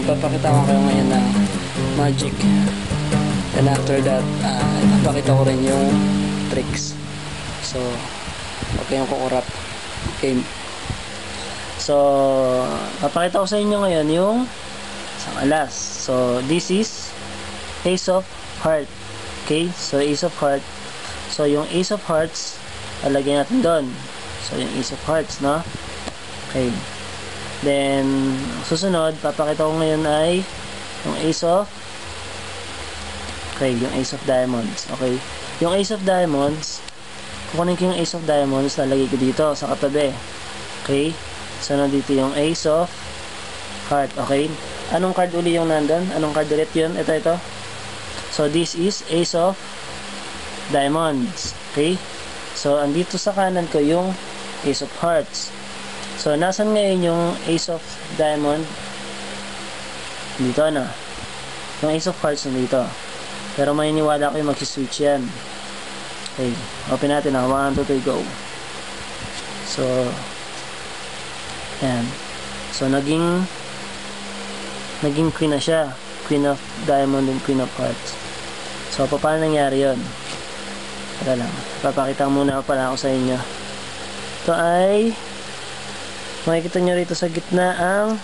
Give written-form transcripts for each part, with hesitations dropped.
papakita ko kayo ngayon ng magic. And after that, ipapakita ko rin yung tricks. So, huwag kayong kukurap. Okay. So, papakita ko sa inyo ngayon yung isang alas. So, this is Ace of Heart. Okay? So, Ace of Heart. So, yung Ace of Hearts, lalagyan natin doon. So, yung Ace of Hearts, no? Okay. Then, susunod, papakita ko ngayon ay yung Ace of yung Ace of Diamonds. Okay. Yung Ace of Diamonds, kukunin ko yung Ace of Diamonds, lalagay ko dito sa katabi. Okay. So, nandito yung Ace of Heart. Okay. Anong card uli yung nandun? Anong card ulit yun? Ito. So, this is Ace of Diamonds. Okay. So, andito sa kanan ko yung Ace of Hearts. So, nasan ngayon yung Ace of Diamond? Dito na. Yung Ace of Hearts nandito. Pero maniniwala ko yung mag-switch yan. Okay. Open natin na. 1, 2, 3, go. So, yan. So, naging queen na siya. Queen of Diamond and Queen of Hearts. So, paano nangyari yun? Tara lang. Papakita muna pala ako sa inyo. Ito ay makikita nyo rito sa gitna ang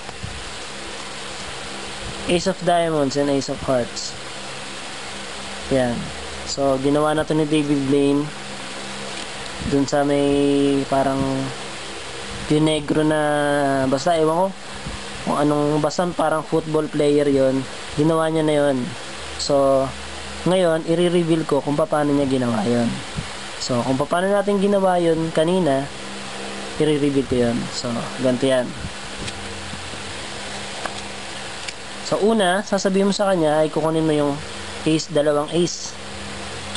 Ace of Diamonds and Ace of Hearts. Yan. So, ginawa na to ni David Blaine dun sa may parang yung negro na basta ewan ko kung anong, basta parang football player yon, ginawa niya na yon. So, ngayon, i-reveal ko kung paano niya ginawa yon. So, kung paano natin ginawa yon kanina, i-reveal ko yon. So, ganito yan. So, una, sasabihin mo sa kanya ay kukunin mo yung ace, dalawang ace,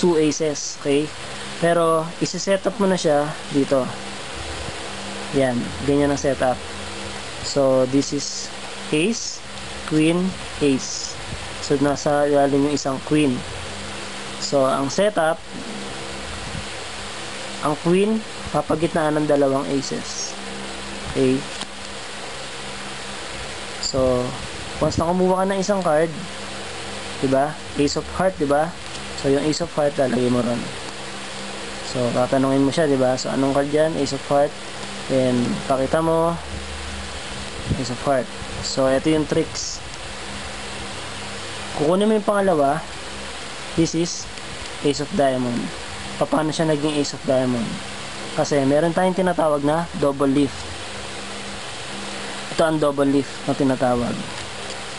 2 aces, okay? Pero, isi-setup mo na siya dito. Yan, ganyan ang setup. So, this is ace, queen, ace. So, nasa ilalim yung isang queen. So, ang setup, ang queen, papagitnaan ng dalawang aces. Okay? So, once na kumuha ka ng isang card, diba? Ace of Heart, diba? So, yung Ace of Heart, lalagay mo ron. So, tatanungin mo siya, diba? So, anong card yan? Ace of Heart. Then, pakita mo, Ace of Heart. So, ito yung tricks. Kukunin mo yung pangalawa. This is Ace of Diamond. Paano siya naging Ace of Diamond? Kasi, meron tayong tinatawag na double leaf. Ito ang double leaf na tinatawag.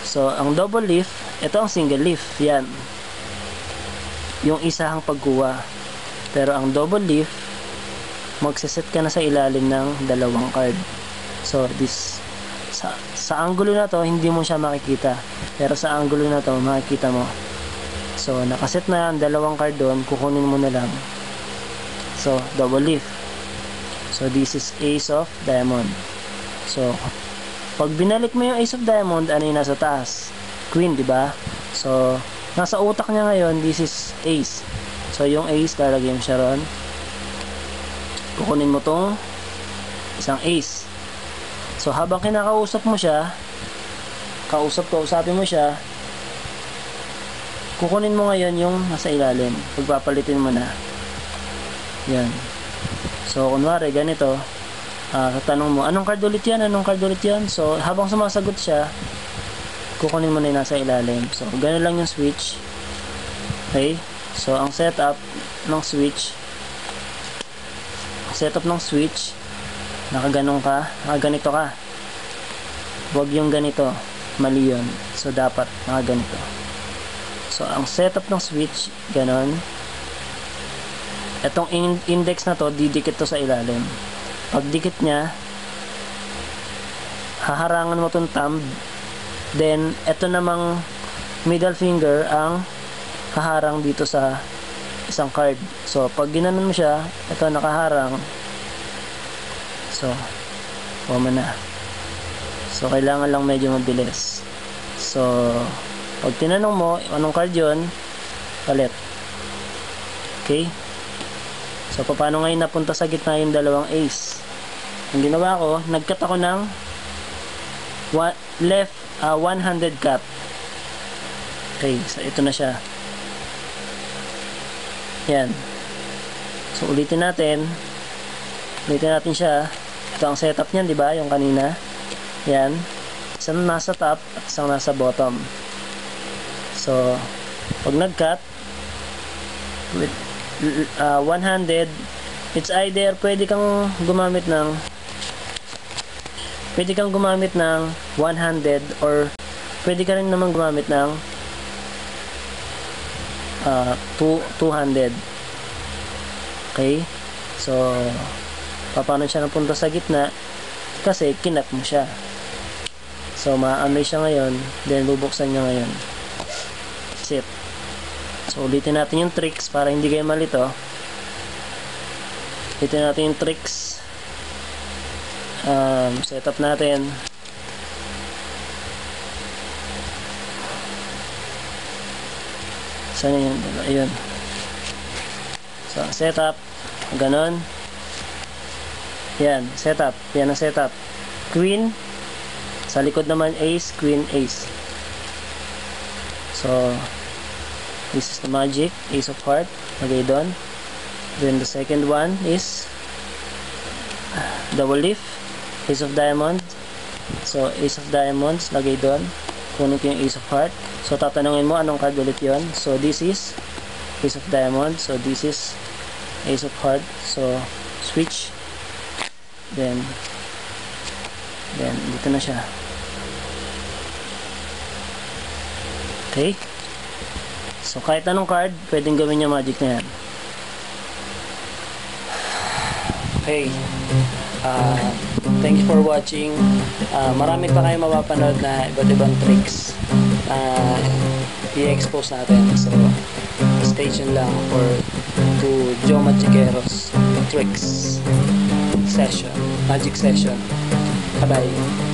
So, ang double leaf, ito ang single leaf. Yan. Yung isahang pagkuha. Pero ang double leaf, magsaset ka na sa ilalim ng dalawang card. So, this, sa angulo na to, hindi mo siya makikita. Pero sa angulo na to, makikita mo. So, nakaset na ang dalawang card doon, kukunin mo na lang. So, double leaf. So, this is Ace of Diamond. So, pag binalik mo yung Ace of Diamond, ano yung nasa taas? Queen, diba? So, nasa utak niya ngayon, this is Ace. So, yung Ace, lalagyan mo siya ron. Kukunin mo tong isang Ace. So, habang kinakausap mo siya, kausapin mo siya, kukunin mo ngayon yung nasa ilalim. Pagpapalitin mo na. Yan. So, kunwari, ganito. Tatanong mo, anong card ulit yan? Anong card ulit yan? So, habang sumasagot siya, kukunin mo na yung nasa ilalim. So, gano'n lang yung switch. Okay? So, ang setup ng switch, nakaganong ka, nakaganito ka. Huwag yung ganito. Mali yun. So, dapat nakaganito. So, ang setup ng switch, ganon. Itong index na to, didikit to sa ilalim. Pag dikit niya, haharangan mo itong thumb. Then, ito namang middle finger ang haharang dito sa isang card. So, pag ginanon mo siya, ito nakaharang. So, wama na. So, kailangan lang medyo mabilis. So, pag tinanong mo, anong card yun, palit. Okay? So, paano ngayon napunta sa gitna yung dalawang ace? Ang ginawa ko, nag-cut ako ng left 100 cut. Okay, so ito na siya. Yan. So ulitin natin siya. Ito ang setup niyan, di ba? Yung kanina. Yan. Isang nasa top at isang nasa bottom. So pag nag-cut with 100, it's either pwede kang gumamit ng 100 or pwede ka rin naman gumamit ng 200. Okay? So paano siya napunta sa gitna? Kasi kinap mo siya. So maamoy siya ngayon, then bubuksan niya ngayon. That's it. So ulitin natin yung tricks para hindi kayo malito. Ulitin natin yung tricks. Setup natin. Saan yun? Ayun. So setup. Ganon. Yan. Setup. Yan ang setup. Queen. Sa likod naman ace, queen, ace. So this is the magic. Ace of heart. Lagay doon. Then the second one is double leaf. Ace of diamond. So ace of diamonds. Lagay doon. Kunin ko yung ace of heart. So tatanungin mo anong card ulit yun. So this is ace of diamond. So this is ace of heart. So switch. Then dito na siya. Okay. So kahit anong card, pwedeng gawin niya magic na yan. Okay. Thank you for watching. Marami pa kayong mapapanood na iba't ibang tricks i-expose natin. So stay tuned lang to Joe Magiqueros tricks session, magic session. Bye bye.